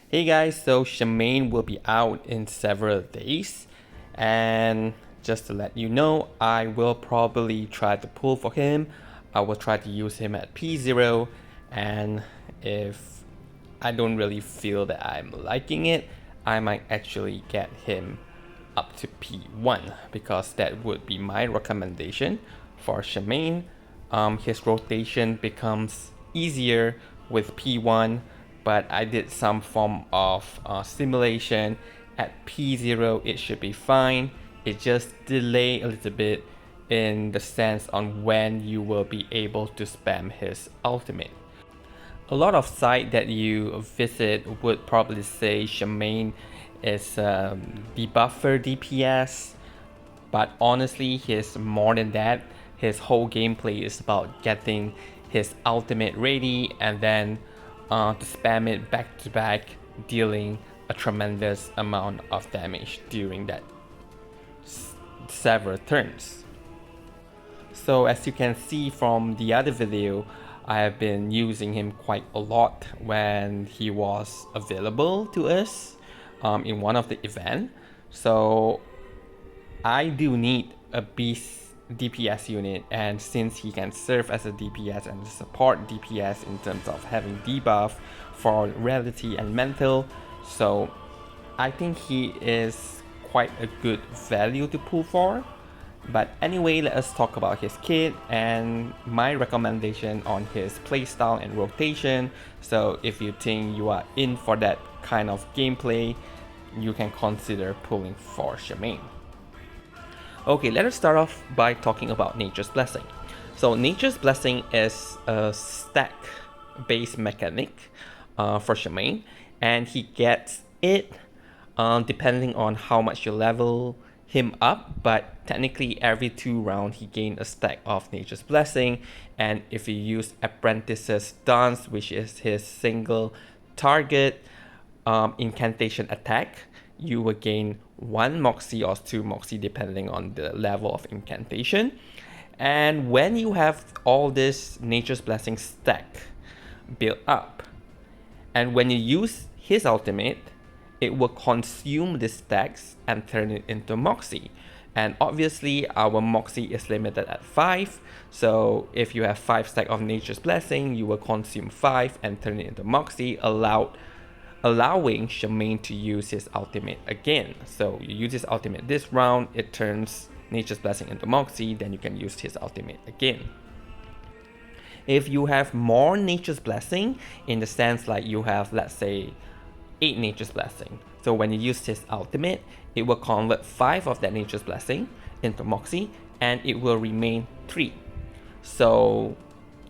Hey guys, so Shamane will be out in several days, and just to let you know, I will probably try to pull for him. I will try to use him at P0, and if I don't really feel that I'm liking it, I might actually get him up to P1 because that would be my recommendation for Shamane. His rotation becomes easier with P1, but I did some form of simulation. At P0 it should be fine. It just delay a little bit in the sense on when you will be able to spam his ultimate. A lot of sites that you visit would probably say Shamane is debuffer DPS, but honestly he's more than that. His whole gameplay is about getting his ultimate ready and then to spam it back to back, dealing a tremendous amount of damage during that several turns. So as you can see from the other video, I have been using him quite a lot when he was available to us in one of the event. So I do need a beast DPS unit, and since he can serve as a DPS and support DPS in terms of having debuff for reality and mental, so I think he is quite a good value to pull for. But anyway, let us talk about his kit and my recommendation on his playstyle and rotation. So if you think you are in for that kind of gameplay, you can consider pulling for Shamane. Okay, let us start off by talking about Nature's Blessing. So Nature's Blessing is a stack based mechanic for Shamane, and he gets it depending on how much you level him up, but technically every 2 rounds he gains a stack of Nature's Blessing, and if you use Apprentice's Dance, which is his single target incantation attack, you will gain 1 Moxie or 2 Moxie depending on the level of incantation. And when you have all this Nature's Blessing stack built up, and when you use his ultimate, it will consume the stacks and turn it into Moxie. And obviously our Moxie is limited at 5, so if you have 5 stack of Nature's Blessing, you will consume 5 and turn it into Moxie, allowing Shamane to use his ultimate again. So you use his ultimate this round, it turns Nature's Blessing into Moxie, then you can use his ultimate again. If you have more Nature's Blessing, in the sense like you have, let's say, 8 Nature's Blessing. So when you use his ultimate, it will convert 5 of that Nature's Blessing into Moxie, and it will remain 3. So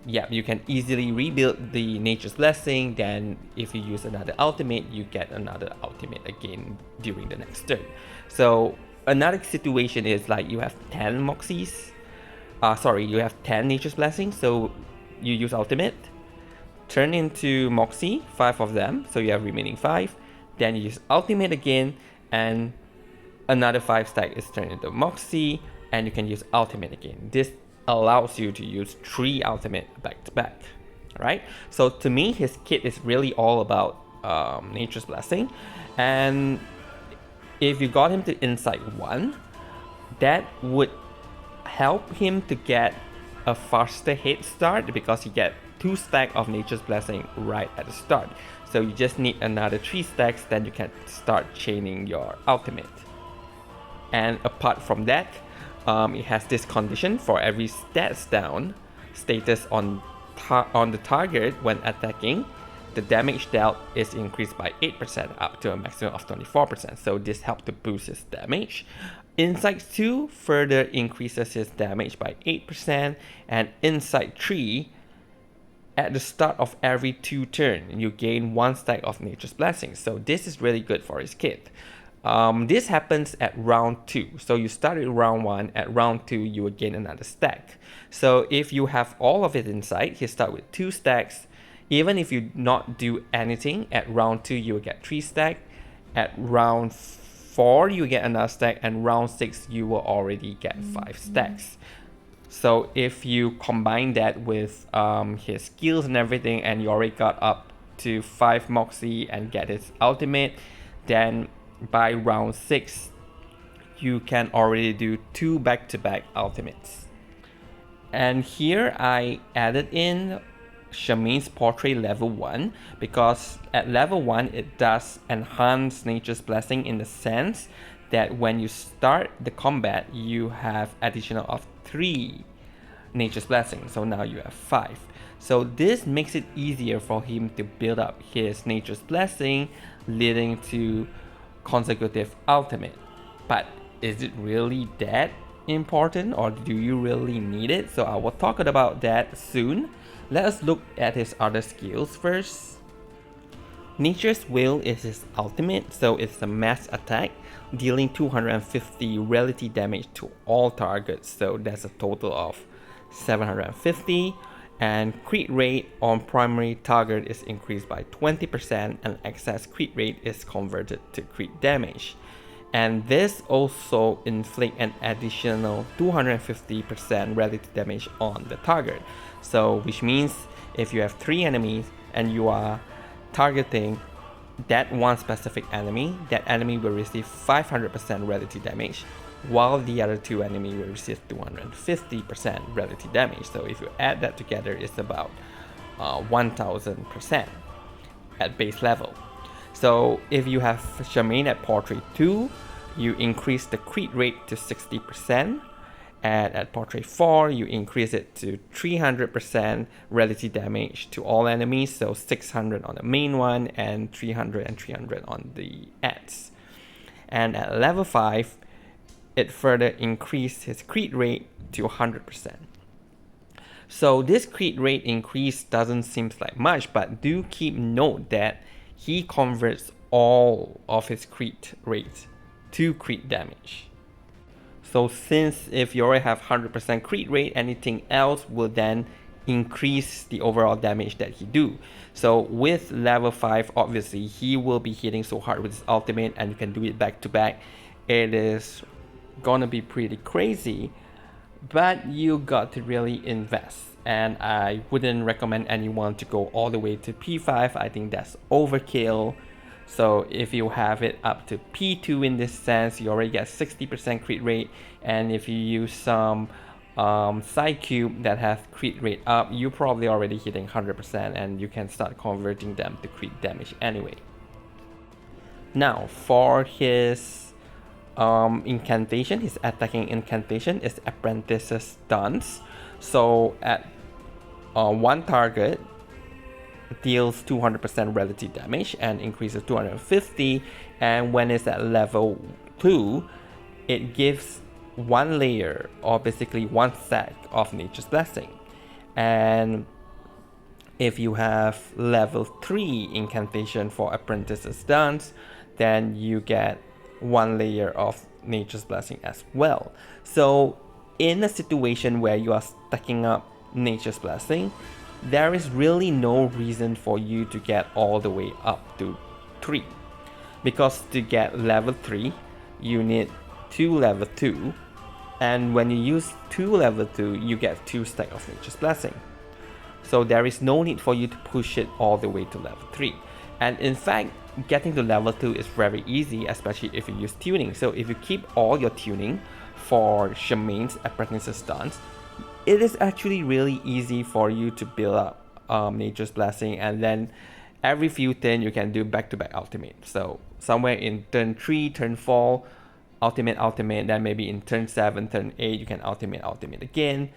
yeah, you can easily rebuild the Nature's Blessing, then if you use another ultimate, you get another ultimate again during the next turn. So another situation is like you have 10 Moxies, you have 10 Nature's Blessings, so you use ultimate, turn into Moxie, 5 of them, so you have remaining 5, then you use ultimate again, and another 5 stack is turned into Moxie, and you can use ultimate again. This allows you to use 3 ultimate back to back, right? So to me, his kit is really all about Nature's Blessing, and if you got him to Insight 1, that would help him to get a faster head start because you get 2 stack of Nature's Blessing right at the start. So you just need another 3 stacks, then you can start chaining your ultimate. And apart from that, it has this condition: for every stats down status on the target when attacking, the damage dealt is increased by 8% up to a maximum of 24%. So this helps to boost his damage. Insight 2 further increases his damage by 8%, and Insight 3, at the start of every 2 turns, you gain 1 stack of Nature's Blessings. So this is really good for his kit. This happens at round 2. So you start at round 1, at round 2 you will gain another stack. So if you have all of it inside, you start with 2 stacks. Even if you not do anything, at round 2 you will get 3 stack. At round 4 you get another stack, and round 6 you will already get 5 stacks. So if you combine that with his skills and everything, and you already got up to 5 Moxie and get his ultimate, then by round 6 you can already do 2 back-to-back ultimates. And here I added in Shamane's Portrait level 1 because at level 1 it does enhance Nature's Blessing in the sense that when you start the combat you have additional of 3 Nature's Blessing, so now you have 5. So this makes it easier for him to build up his Nature's Blessing, leading to consecutive ultimate. But is it really that important, or do you really need it? So I will talk about that soon. Let us look at his other skills first. Nature's Will is his ultimate, so it's a mass attack, dealing 250 reality damage to all targets, so that's a total of 750, and crit rate on primary target is increased by 20% and excess crit rate is converted to crit damage. And this also inflict an additional 250% relative damage on the target. So which means if you have 3 enemies and you are targeting that one specific enemy, that enemy will receive 500% relative damage, while the other 2 enemies will receive 250% relative damage. So if you add that together, it's about 1000% at base level. So if you have Shamane at Portrait 2, you increase the crit rate to 60%, and at Portrait 4, you increase it to 300% relative damage to all enemies, so 600 on the main one and 300 on the ads. And at level 5, it further increased his crit rate to 100%. So this crit rate increase doesn't seem like much, but do keep note that he converts all of his crit rate to crit damage. So since if you already have 100% crit rate, anything else will then increase the overall damage that he do. So with level 5, obviously he will be hitting so hard with his ultimate, and you can do it back to back. It is gonna be pretty crazy, but you got to really invest, and I wouldn't recommend anyone to go all the way to P5. I think that's overkill. So if you have it up to P2 in this sense, you already get 60% crit rate, and if you use some side cube that has crit rate up, you're probably already hitting 100%, and you can start converting them to crit damage anyway. Now for his incantation, his attacking incantation is Apprentice's Dance. So at one target deals 200% relative damage and increases 250, and when it's at level 2 it gives 1 layer, or basically 1 stack of Nature's Blessing. And if you have level 3 incantation for Apprentice's Dance, then you get 1 layer of Nature's Blessing as well. So in a situation where you are stacking up Nature's Blessing, there is really no reason for you to get all the way up to 3, because to get level 3 you need 2 level 2, and when you use 2 level 2 you get 2 stack of Nature's Blessing. So there is no need for you to push it all the way to level 3. And in fact, getting to level 2 is very easy, especially if you use tuning. So if you keep all your tuning for Shamane's Apprentice's Dance, it is actually really easy for you to build up Nature's Blessing, and then every few turns you can do back-to-back ultimate. So somewhere in turn 3, turn 4, ultimate, then maybe in turn 7, turn 8, you can ultimate again.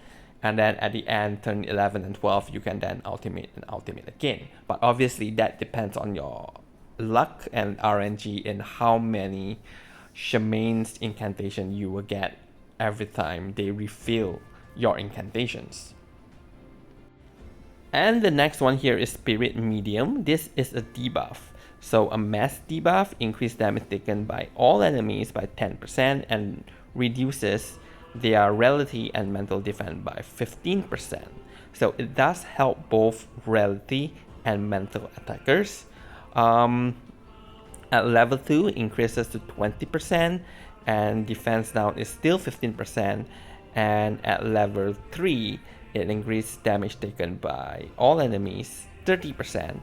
And then at the end, turn 11 and 12, you can then ultimate again. But obviously that depends on your luck and RNG in how many Shamane's incantation you will get every time they refill your incantations. And the next one here is Spirit Medium. This is a debuff. So a mass debuff, increased damage taken by all enemies by 10% and reduces their reality and mental defense by 15%. So it does help both reality and mental attackers. At level 2, increases to 20%, and defense down is still 15%. And at level 3, it increases damage taken by all enemies 30%.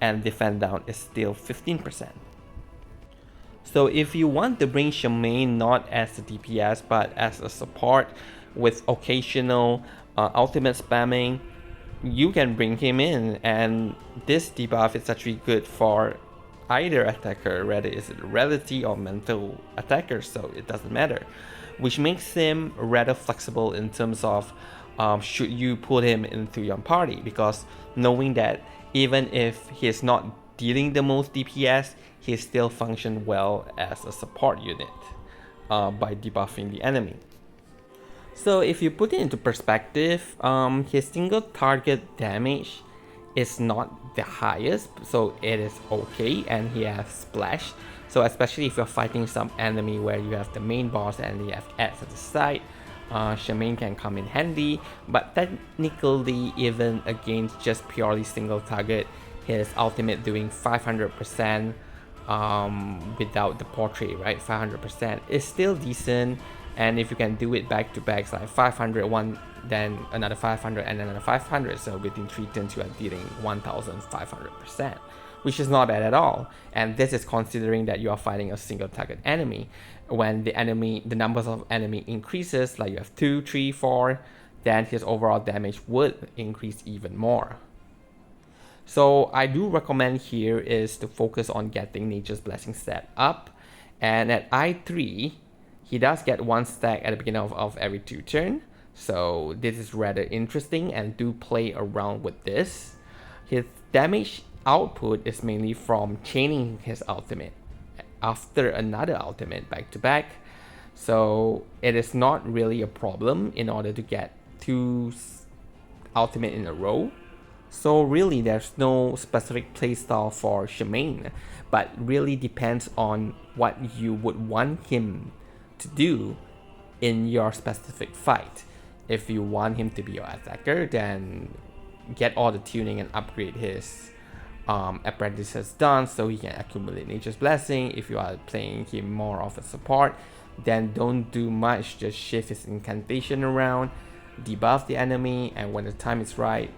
and defend down is still 15%. So if you want to bring Shamane not as a DPS but as a support with occasional ultimate spamming, you can bring him in, and this debuff is actually good for either attacker, whether it's a reality or mental attacker, so it doesn't matter, which makes him rather flexible in terms of should you put him into your party, because knowing that even if he's not dealing the most DPS, he still functions well as a support unit by debuffing the enemy. So if you put it into perspective, his single target damage is not the highest, so it is okay, and he has splash. So especially if you're fighting some enemy where you have the main boss and you have ads at the side, Shamane can come in handy. But technically, even against just purely single target, his ultimate doing 500% without the portrait, right? 500% is still decent. And if you can do it back to back, like 500 one, then another 500 and another 500, so within 3 turns you are dealing 1500%, which is not bad at all. And this is considering that you are fighting a single target enemy. When the numbers of enemy increases, like you have 2, 3, 4, then his overall damage would increase even more. So I do recommend here is to focus on getting Nature's Blessing set up, and at I3 he does get 1 stack at the beginning of every 2 turns. So this is rather interesting, and do play around with this. His damage output is mainly from chaining his ultimate after another ultimate back to back. So it is not really a problem in order to get 2 ultimate in a row. So really there's no specific playstyle for Shamane, but really depends on what you would want him to do in your specific fight. If you want him to be your attacker, then get all the tuning and upgrade his apprentices done so he can accumulate Nature's Blessing. If you are playing him more of a support, then don't do much, just shift his incantation around, debuff the enemy, and when the time is right,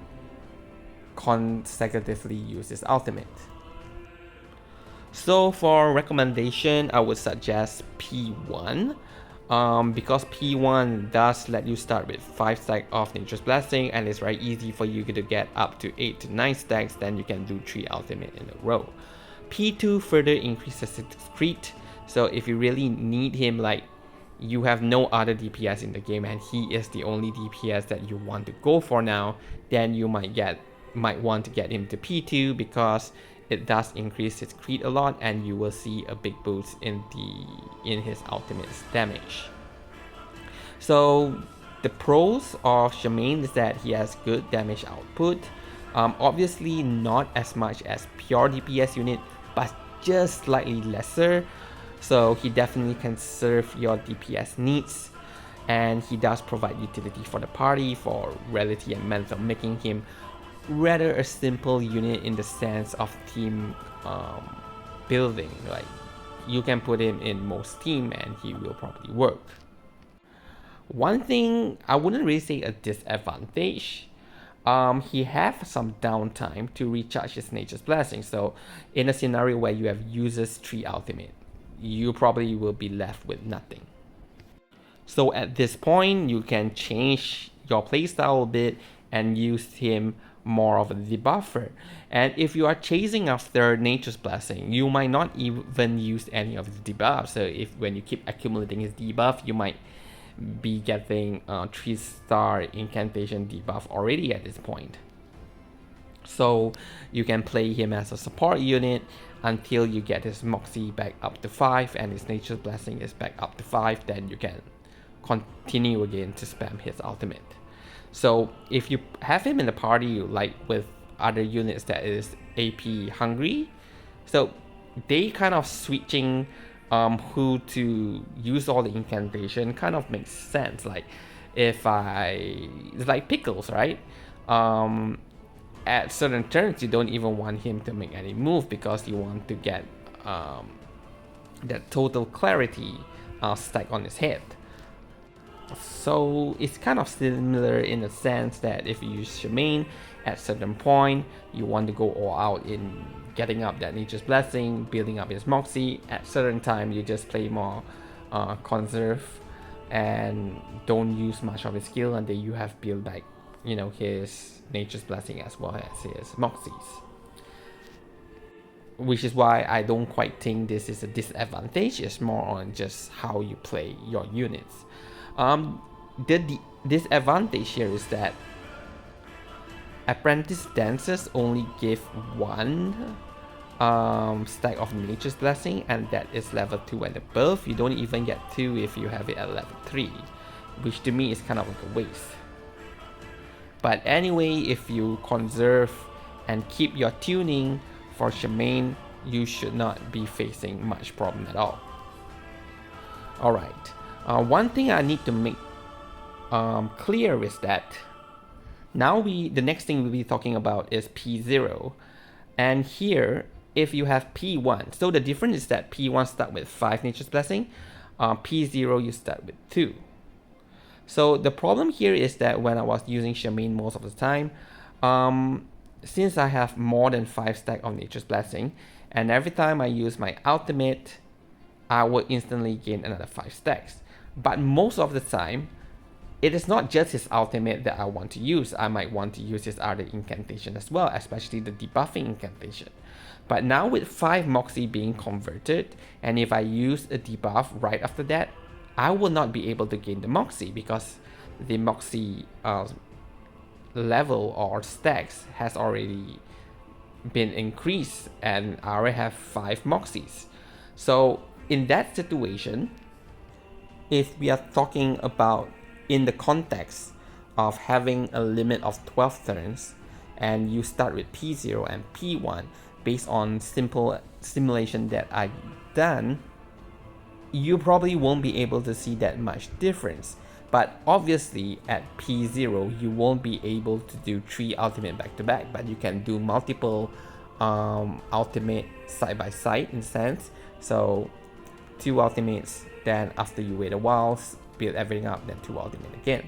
consecutively use his ultimate. So for recommendation, I would suggest P1, because P1 does let you start with 5 stacks of Nature's Blessing, and it's very easy for you to get up to 8 to 9 stacks, then you can do 3 ultimate in a row. P2 further increases his crit, so if you really need him, like you have no other DPS in the game and he is the only DPS that you want to go for now, then you might want to get him to P2, because it does increase his crit a lot, and you will see a big boost in his ultimate damage. So the pros of Shamane is that he has good damage output. Obviously not as much as pure DPS unit, but just slightly lesser. So he definitely can serve your DPS needs, and he does provide utility for the party for reality and mental, making him rather a simple unit in the sense of team building. Like you can put him in most team and he will probably work. One thing I wouldn't really say a disadvantage, he has some downtime to recharge his Nature's Blessing. So in a scenario where you have users 3 ultimate, you probably will be left with nothing. So at this point, you can change your playstyle a bit and use him more of a debuffer. And if you are chasing after Nature's Blessing, you might not even use any of the debuffs. So if when you keep accumulating his debuff, you might be getting 3-star incantation debuff already at this point. So you can play him as a support unit until you get his Moxie back up to 5 and his Nature's Blessing is back up to 5, then you can continue again to spam his ultimate. So if you have him in the party like with other units that is AP hungry, so they kind of switching who to use all the incantation kind of makes sense. Like it's like pickles, right? At certain turns you don't even want him to make any move because you want to get that total clarity stack on his head. So it's kind of similar in the sense that if you use Shamane, at certain point you want to go all out in getting up that Nature's Blessing, building up his Moxie. At certain time you just play more conserve and don't use much of his skill until you have built back, you know, his Nature's Blessing as well as his Moxies. Which is why I don't quite think this is a disadvantage. It's more on just how you play your units. The disadvantage here is that Apprentice Dancers only give one stack of Nature's Blessing, and that is level 2 and above. You don't even get 2 if you have it at level 3, which to me is kind of like a waste. But anyway, if you conserve and keep your tuning for Shamane, you should not be facing much problem at all. Alright, one thing I need to make clear is that now the next thing we'll be talking about is P0. And here, if you have P1, so the difference is that P1 start with 5 Nature's Blessing, P0 you start with 2. So the problem here is that when I was using Shamane most of the time, since I have more than 5 stack of Nature's Blessing, and every time I use my ultimate, I will instantly gain another 5 stacks. But most of the time, it is not just his ultimate that I want to use. I might want to use his other incantation as well, especially the debuffing incantation. But now with 5 Moxie being converted, and if I use a debuff right after that, I will not be able to gain the Moxie because the Moxie level or stacks has already been increased and I already have 5 Moxies. So in that situation, if we are talking about in the context of having a limit of 12 turns and you start with P0 and P1 based on simple simulation that I've done, you probably won't be able to see that much difference. But obviously at P0 you won't be able to do 3 ultimate back to back, but you can do multiple ultimate side by side in a sense. So 2 ultimates, then after you wait a while, build everything up, then 2 ultimate again.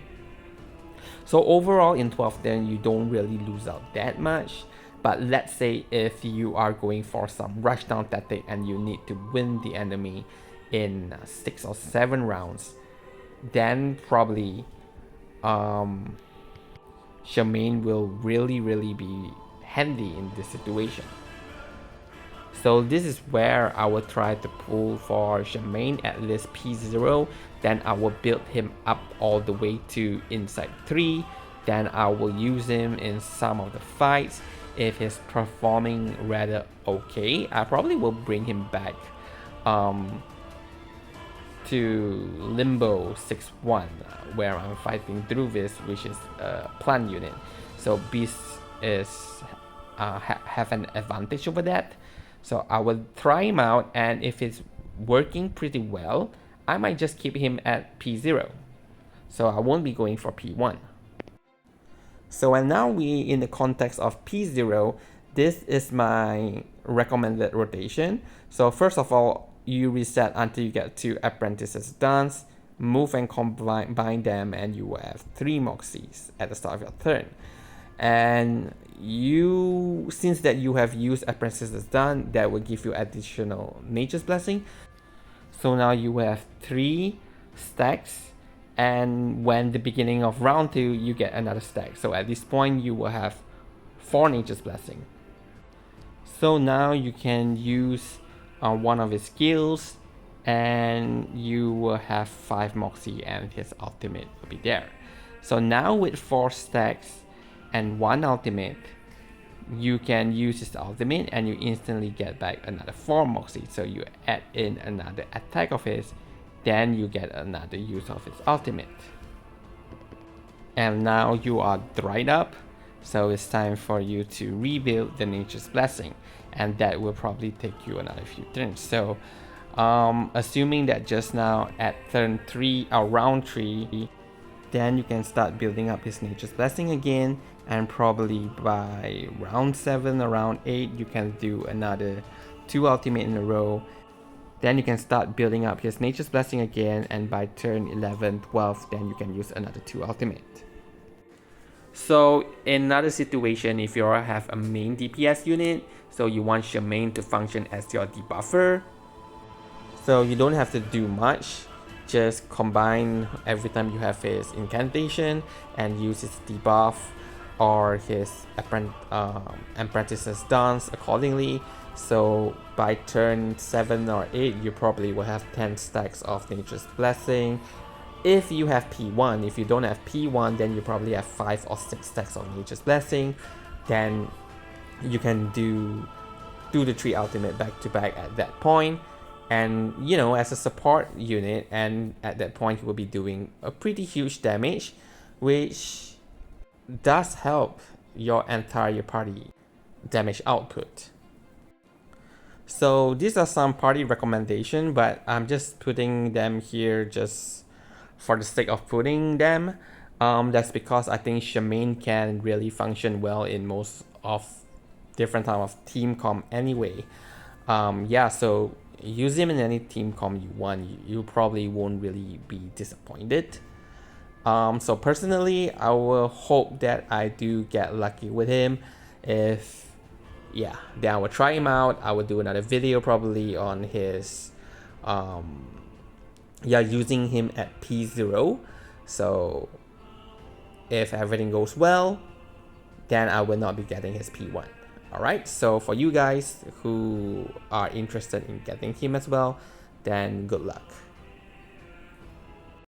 So overall in 12 turn you don't really lose out that much. But let's say if you are going for some rushdown tactic and you need to win the enemy in 6 or 7 rounds, then probably Shamane will really be handy in this situation. So this is where I will try to pull for Shamane at least P0, then I will build him up all the way to inside 3, then I will use him in some of the fights. If he's performing rather okay, I probably will bring him back to Limbo 6-1, where I'm fighting Druvis, which is a plant unit. So Beast is have an advantage over that. So I will try him out, and if it's working pretty well, I might just keep him at P0. So I won't be going for P1. So and now we in the context of P0, this is my recommended rotation. So first of all, you reset until you get 2 apprentices dance, move and combine them, and you will have 3 Moxies at the start of your turn. And you, since that you have used apprentices done, that will give you additional Nature's Blessing. So now you have 3 stacks, and when the beginning of round 2 you get another stack. So at this point you will have 4 Nature's Blessing. So now you can use one of his skills and you will have 5 Moxie and his ultimate will be there. So now with 4 stacks and 1 ultimate, you can use his ultimate and you instantly get back another 4 Moxie. So you add in another attack of his, then you get another use of his ultimate. And now you are dried up, so it's time for you to rebuild the Nature's Blessing, and that will probably take you another few turns. So assuming that just now at turn 3 or round 3, then you can start building up his Nature's Blessing again, and probably by round 7 or round 8 you can do another 2 ultimate in a row. Then you can start building up his Nature's Blessing again, and by turn 11, 12, then you can use another 2 ultimate. So in another situation, if you have a main DPS unit, so you want Shamane to function as your debuffer, so you don't have to do much. Just combine every time you have his incantation and use his debuff or his apprentice's dance accordingly. So by turn 7 or 8, you probably will have 10 stacks of Nature's Blessing. If you have P1, if you don't have P1, then you probably have 5 or 6 stacks of Nature's Blessing. Then you can do the 3 ultimate back to back at that point. And you know, as a support unit, and at that point you will be doing a pretty huge damage, which does help your entire party damage output. So these are some party recommendations, but I'm just putting them here just for the sake of putting them. That's because I think Shamane can really function well in most of different type of team comp anyway. Yeah, so use him in any team comp you want. You probably won't really be disappointed. So personally, I will hope that I do get lucky with him. If yeah, then I will try him out. I will do another video probably on his using him at P0. So if everything goes well, then I will not be getting his P1. Alright, so for you guys who are interested in getting him as well, then good luck.